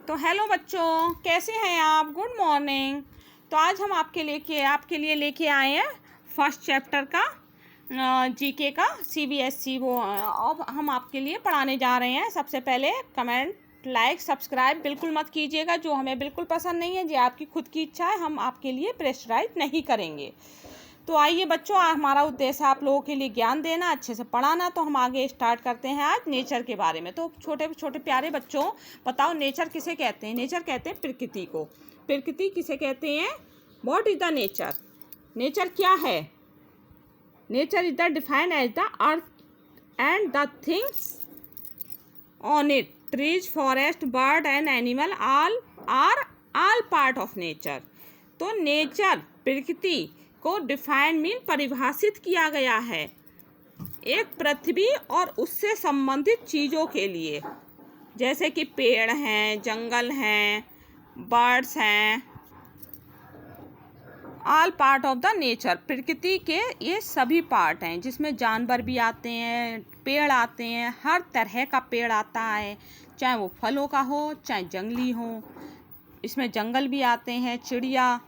तो हेलो बच्चों, कैसे हैं आप? Good morning. तो आज हम आपके लिए लेके आए हैं फर्स्ट चैप्टर का जीके का सीबीएसई। वो अब हम आपके लिए पढ़ाने जा रहे हैं। सबसे पहले कमेंट, लाइक, सब्सक्राइब बिल्कुल मत कीजिएगा। जो हमें बिल्कुल पसंद नहीं है, ये आपकी खुद की इच्छा है, हम आपके लिए प्रेशराइज नहीं करेंगे। तो आइए बच्चों, हमारा उद्देश्य आप लोगों के लिए ज्ञान देना, अच्छे से पढ़ाना। तो हम आगे स्टार्ट करते हैं आज नेचर के बारे में। तो छोटे छोटे प्यारे बच्चों, बताओ नेचर किसे कहते हैं? नेचर कहते हैं प्रकृति को। प्रकृति किसे कहते हैं? What is the nature? Nature क्या है? Nature is the defined as the earth and the things on it. Trees, forest, bird and animal all part of nature. तो नेचर, प्रकृति को डिफाइन मीन परिभाषित किया गया है एक पृथ्वी और उससे संबंधित चीज़ों के लिए, जैसे कि पेड़ हैं, जंगल हैं, बर्ड्स हैं, all part of the nature. प्रकृति के ये सभी पार्ट हैं, जिसमें जानवर भी आते हैं, पेड़ आते हैं, हर तरह का पेड़ आता है, चाहे वो फलों का हो चाहे जंगली हो। इसमें जंगल भी आते हैं, चिड़िया,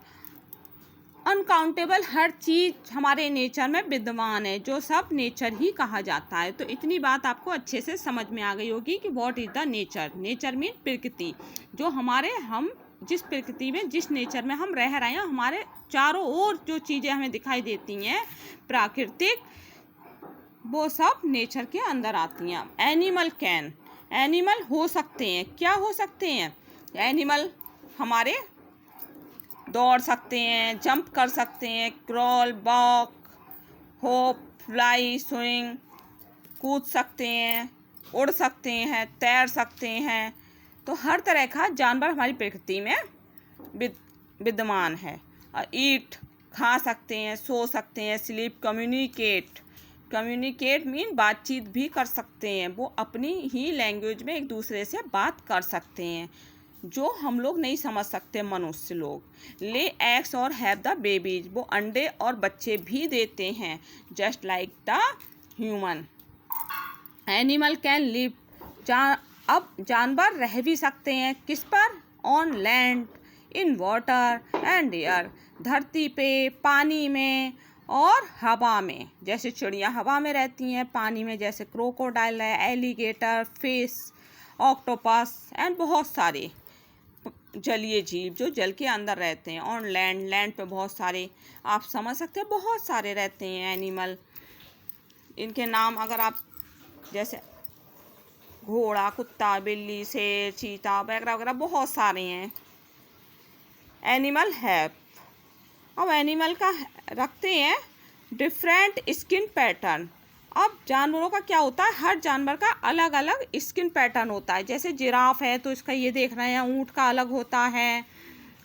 अनकाउंटेबल हर चीज़ हमारे नेचर में विद्यमान है, जो सब नेचर ही कहा जाता है। तो इतनी बात आपको अच्छे से समझ में आ गई होगी कि what is the nature. Nature mean प्रकृति, जो हम जिस प्रकृति में, जिस नेचर में हम रह रहे हैं, हमारे चारों ओर जो चीज़ें हमें दिखाई देती हैं प्राकृतिक, वो सब नेचर के अंदर आती हैं। एनिमल हो सकते हैं, क्या हो सकते हैं? एनिमल हमारे दौड़ सकते हैं, जंप कर सकते हैं, crawl, walk, hope, fly, swing, कूद सकते हैं, उड़ सकते हैं, तैर सकते हैं। तो हर तरह का जानवर हमारी प्रकृति में विद्यमान है। और ईट, खा सकते हैं, सो सकते हैं, स्लीप, कम्युनिकेट मीन बातचीत भी कर सकते हैं। वो अपनी ही लैंग्वेज में एक दूसरे से बात कर सकते हैं, जो हम लोग नहीं समझ सकते मनुष्य लोग। ले एग्स और हैव द बेबीज, वो अंडे और बच्चे भी देते हैं, just like the human. Animal can live, अब जानवर रह भी सकते हैं किस पर? On land, in water and air, धरती पे, पानी में और हवा में। जैसे चिड़िया हवा में रहती हैं, पानी में जैसे क्रोकोडाइल है, एलिगेटर, फिश, ऑक्टोपस एंड बहुत सारे जलीय जीव जो जल के अंदर रहते हैं। ऑन लैंड पे बहुत सारे, आप समझ सकते हैं, बहुत सारे रहते हैं एनिमल। इनके नाम अगर आप, जैसे घोड़ा, कुत्ता, बिल्ली, शेर, चीता वगैरह वगैरह बहुत सारे हैं। एनिमल है, अब एनिमल का रखते हैं डिफरेंट स्किन पैटर्न। अब जानवरों का क्या होता है? हर जानवर का अलग अलग स्किन पैटर्न होता है। जैसे जिराफ है तो इसका ये देख रहे हैं, ऊँट का अलग होता है।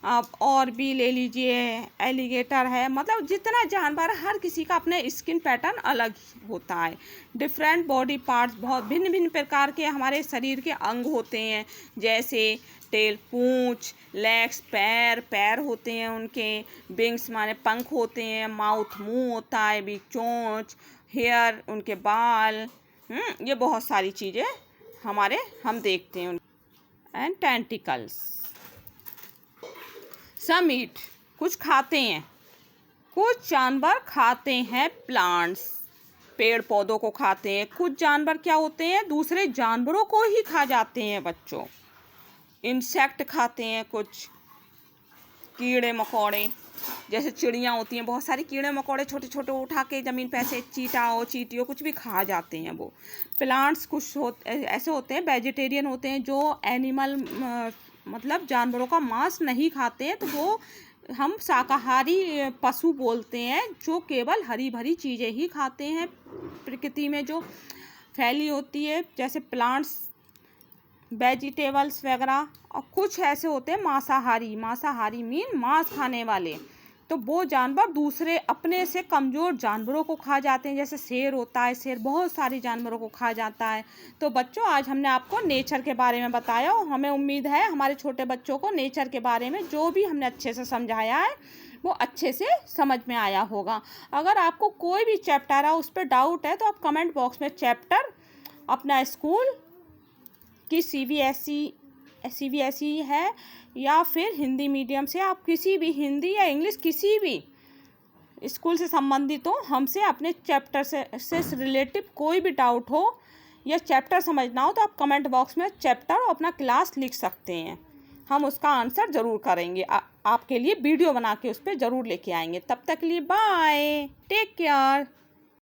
अब और भी ले लीजिए, एलिगेटर है, मतलब जितना जानवर है हर किसी का अपने स्किन पैटर्न अलग होता है। डिफरेंट बॉडी पार्ट्स, बहुत भिन्न भिन्न प्रकार के हमारे शरीर के अंग होते हैं, जैसे टेल, पूंछ, लेग्स, पैर होते हैं उनके, विंग्स माने पंख होते हैं, माउथ मुंह होता है, भी चोंच, हेयर उनके बाल, ये बहुत सारी चीज़ें हम देखते हैं। And tentacles. सम ईट, कुछ खाते हैं, कुछ जानवर खाते हैं प्लांट्स, पेड़ पौधों को खाते हैं। कुछ जानवर क्या होते हैं? दूसरे जानवरों को ही खा जाते हैं बच्चों। इंसेक्ट खाते हैं, कुछ कीड़े मकोड़े, जैसे चिड़ियाँ होती हैं, बहुत सारी कीड़े मकोड़े छोटे छोटे उठा के ज़मीन पे ऐसे चींटियों कुछ भी खा जाते हैं वो। प्लांट्स कुछ ऐसे होते हैं, वेजिटेरियन होते हैं, जो एनिमल मतलब जानवरों का मांस नहीं खाते हैं, तो वो हम शाकाहारी पशु बोलते हैं, जो केवल हरी भरी चीज़ें ही खाते हैं प्रकृति में जो फैली होती है, जैसे प्लांट्स, वेजिटेबल्स वगैरह। और कुछ ऐसे होते हैं मांसाहारी मीन मांस खाने वाले, तो वो जानवर दूसरे अपने से कमज़ोर जानवरों को खा जाते हैं। जैसे शेर होता है, शेर बहुत सारे जानवरों को खा जाता है। तो बच्चों, आज हमने आपको नेचर के बारे में बताया, और हमें उम्मीद है हमारे छोटे बच्चों को नेचर के बारे में जो भी हमने अच्छे से समझाया है वो अच्छे से समझ में आया होगा। अगर आपको कोई भी चैप्टर है उस पर डाउट है, तो आप कमेंट बॉक्स में चैप्टर अपना स्कूल की CBSE CBSE है या फिर हिंदी मीडियम से, आप किसी भी हिंदी या इंग्लिश किसी भी स्कूल से संबंधित हो, हमसे अपने चैप्टर से रिलेटिव कोई भी डाउट हो या चैप्टर समझना हो तो आप कमेंट बॉक्स में चैप्टर और अपना क्लास लिख सकते हैं। हम उसका आंसर ज़रूर करेंगे, आपके लिए वीडियो बना के उस पर ज़रूर लेके आएंगे। तब तक के लिए बाय, टेक केयर।